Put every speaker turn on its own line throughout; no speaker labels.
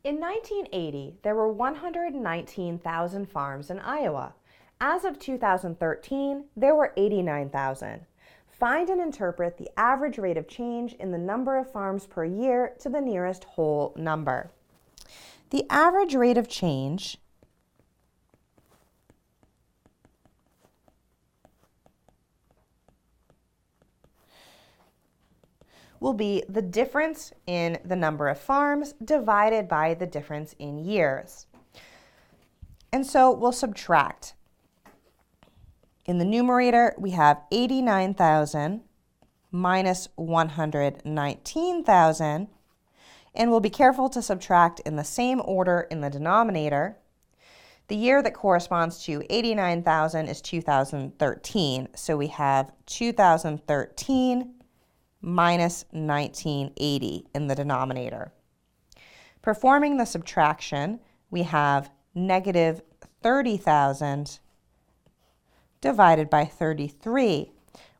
In 1980, there were 119,000 farms in Iowa. As of 2013, there were 89,000. Find and interpret the average rate of change in the number of farms per year to the nearest whole number. The average rate of change will be the difference in the number of farms divided by the difference in years. And so we'll subtract. In the numerator, we have 89,000 minus 119,000, and we'll be careful to subtract in the same order in the denominator. The year that corresponds to 89,000 is 2013, so we have 2013 minus 1980 in the denominator. Performing the subtraction, we have negative 30,000 divided by 33,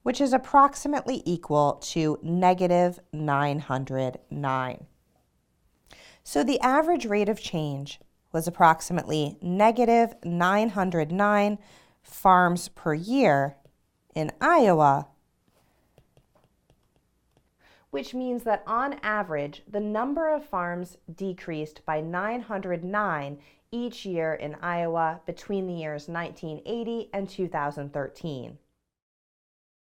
which is approximately equal to negative 909. So the average rate of change was approximately negative 909 farms per year in Iowa, which means that on average, the number of farms decreased by 909 each year in Iowa between the years 1980 and 2013.